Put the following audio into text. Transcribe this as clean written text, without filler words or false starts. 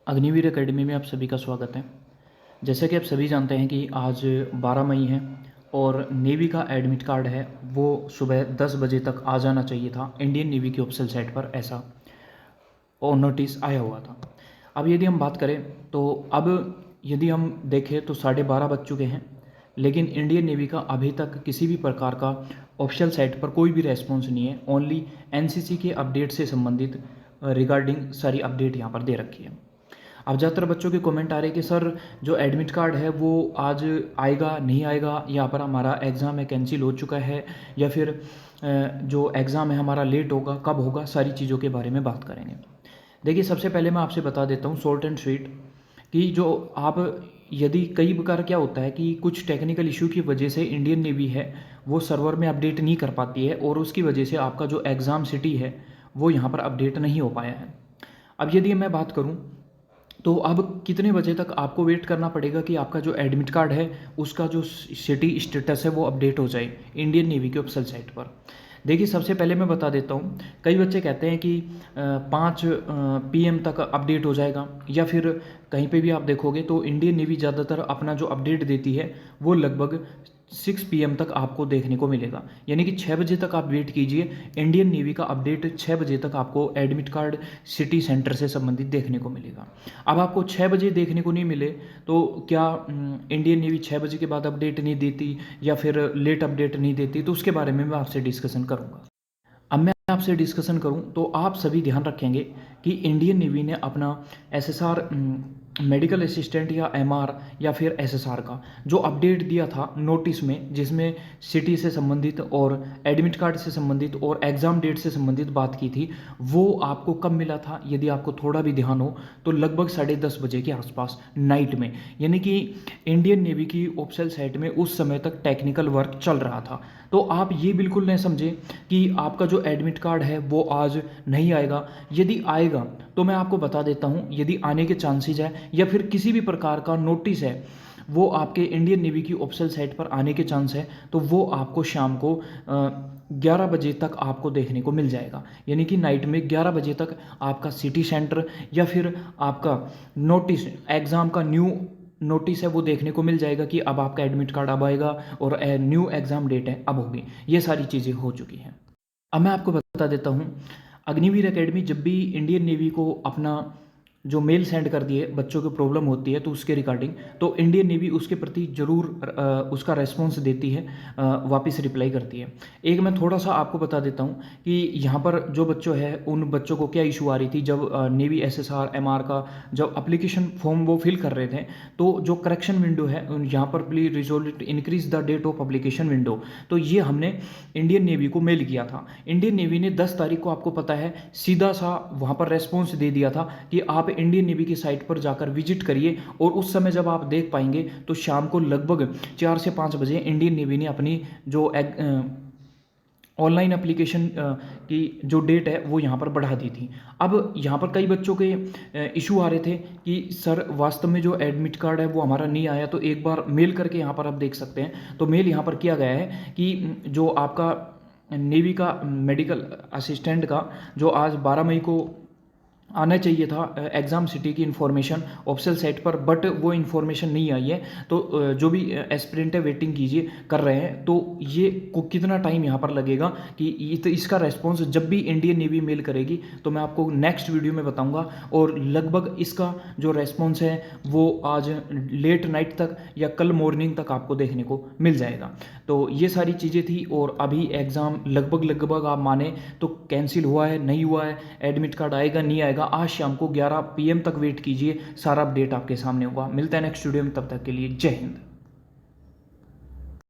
Agniveer academy में आप सभी का स्वागत है। जैसा कि आप सभी जानते हैं कि आज 12 मई है और नेवी का एडमिट कार्ड है वो सुबह 10 बजे तक आ जाना चाहिए था। इंडियन नेवी की ऑफिशियल साइट पर ऐसा और नोटिस आया हुआ था। अब यदि हम बात करें तो अब यदि हम देखें तो 12:30 बज चुके हैं, लेकिन इंडियन नेवी का अभी तक किसी भी प्रकार का ऑफिशियल साइट पर कोई भी रेस्पॉन्स नहीं है। ओनली एनसीसी के अपडेट से संबंधित रिगार्डिंग सारी अपडेट यहाँ पर दे रखी है। अब ज़्यादातर बच्चों के कमेंट आ रहे हैं कि सर जो एडमिट कार्ड है वो आज आएगा नहीं आएगा, यहाँ पर हमारा एग्ज़ाम है कैंसिल हो चुका है, या फिर जो एग्ज़ाम है हमारा लेट होगा, कब होगा, सारी चीज़ों के बारे में बात करेंगे। देखिए, सबसे पहले मैं आपसे बता देता हूँ शॉर्ट एंड स्वीट कि जो आप यदि कई बार क्या होता है कि कुछ टेक्निकल इशू की वजह से इंडियन नेवी है वो सर्वर में अपडेट नहीं कर पाती है और उसकी वजह से आपका जो एग्ज़ाम सिटी है वो यहाँ पर अपडेट नहीं हो पाया है। अब यदि मैं बात करूँ तो अब कितने बजे तक आपको वेट करना पड़ेगा कि आपका जो एडमिट कार्ड है उसका जो सिटी स्टेटस है वो अपडेट हो जाए इंडियन नेवी के ऑफिशियल साइट पर। देखिए, सबसे पहले मैं बता देता हूँ, कई बच्चे कहते हैं कि 5 PM तक अपडेट हो जाएगा, या फिर कहीं पे भी आप देखोगे तो इंडियन नेवी ज़्यादातर अपना जो अपडेट देती है वो लगभग 6 PM तक आपको देखने को मिलेगा। यानी कि 6 बजे तक आप वेट कीजिए, इंडियन नेवी का अपडेट 6 बजे तक आपको एडमिट कार्ड सिटी सेंटर से संबंधित देखने को मिलेगा। अब आपको 6 बजे देखने को नहीं मिले तो क्या इंडियन नेवी 6 बजे के बाद अपडेट नहीं देती या फिर लेट अपडेट नहीं देती, तो उसके बारे में मैं आपसे डिस्कशन करूँगा। अब मैं आपसे डिस्कशन करूं तो आप सभी ध्यान रखेंगे कि इंडियन नेवी ने अपना एसएसआर मेडिकल असिस्टेंट या एमआर या फिर एसएसआर का जो अपडेट दिया था नोटिस में, जिसमें सिटी से संबंधित और एडमिट कार्ड से संबंधित और एग्ज़ाम डेट से संबंधित बात की थी, वो आपको कब मिला था यदि आपको थोड़ा भी ध्यान हो तो लगभग 10:30 बजे के आसपास नाइट में। यानी कि इंडियन नेवी की ऑफिशियल साइट में उस समय तक टेक्निकल वर्क चल रहा था। तो आप ये बिल्कुल नहीं समझें कि आपका जो एडमिट कार्ड है वो आज नहीं आएगा। यदि आएगा तो मैं आपको बता देता हूँ, यदि आने के चांसेज है या फिर किसी भी प्रकार का नोटिस है वो आपके इंडियन नेवी की ऑफिशियल साइट पर आने के चांस है, तो वो आपको शाम को 11 बजे तक आपको देखने को मिल जाएगा। यानी कि नाइट में 11 बजे तक आपका सिटी सेंटर या फिर आपका नोटिस एग्ज़ाम का न्यू नोटिस है वो देखने को मिल जाएगा कि अब आपका एडमिट कार्ड अब आएगा और न्यू एग्ज़ाम डेट है अब होगी। ये सारी चीज़ें हो चुकी हैं। अब मैं आपको बता देता हूँ, अग्निवीर एकेडमी जब भी इंडियन नेवी को अपना जो मेल सेंड कर दिए बच्चों को प्रॉब्लम होती है तो उसके रिगार्डिंग, तो इंडियन नेवी उसके प्रति ज़रूर उसका रेस्पॉन्स देती है, वापस रिप्लाई करती है। एक मैं थोड़ा सा आपको बता देता हूँ कि यहाँ पर जो बच्चों है उन बच्चों को क्या इशू आ रही थी जब नेवी एसएसआर एमआर का जब एप्लीकेशन फॉर्म वो फिल कर रहे थे, तो जो करेक्शन विंडो है यहाँ पर please resolve increase the date of application window, तो ये हमने इंडियन नेवी को मेल किया था। इंडियन नेवी ने 10 तारीख को, आपको पता है, सीधा सा वहाँ पर रेस्पॉन्स दे दिया था कि आप इंडियन नेवी की साइट पर जाकर विजिट करिए, और उस समय जब आप देख पाएंगे तो शाम को लगभग 4 से 5 बजे इंडियन नेवी ने अपनी जो ऑनलाइन एप्लीकेशन की जो डेट है वो यहाँ पर बढ़ा दी थी। अब यहाँ पर कई बच्चों के इशू आ रहे थे कि सर वास्तव में जो एडमिट कार्ड है वो हमारा नहीं आया, तो एक बार मेल करके यहाँ पर आप देख सकते हैं। तो मेल यहाँ पर किया गया है कि जो आपका नेवी का मेडिकल असिस्टेंट का जो आज 12 मई को आना चाहिए था एग्ज़ाम सिटी की इन्फॉर्मेशन ऑफिशियल साइट पर, बट वो इन्फॉर्मेशन नहीं आई है। तो जो भी एस्पिरेंट है वेटिंग कीजिए कर रहे हैं, तो ये को कितना टाइम यहाँ पर लगेगा कि तो इसका रेस्पॉन्स जब भी इंडियन नेवी मेल करेगी तो मैं आपको नेक्स्ट वीडियो में बताऊंगा, और लगभग इसका जो रेस्पॉन्स है वो आज लेट नाइट तक या कल मॉर्निंग तक आपको देखने को मिल जाएगा। तो ये सारी चीज़ें थी, और अभी एग्ज़ाम लगभग आप माने तो कैंसिल हुआ है नहीं हुआ है, एडमिट कार्ड आएगा नहीं आएगा, आज शाम को 11 PM तक वेट कीजिए, सारा अपडेट आपके सामने होगा। मिलता है नेक्स्ट वीडियो में, तब तक के लिए जय हिंद।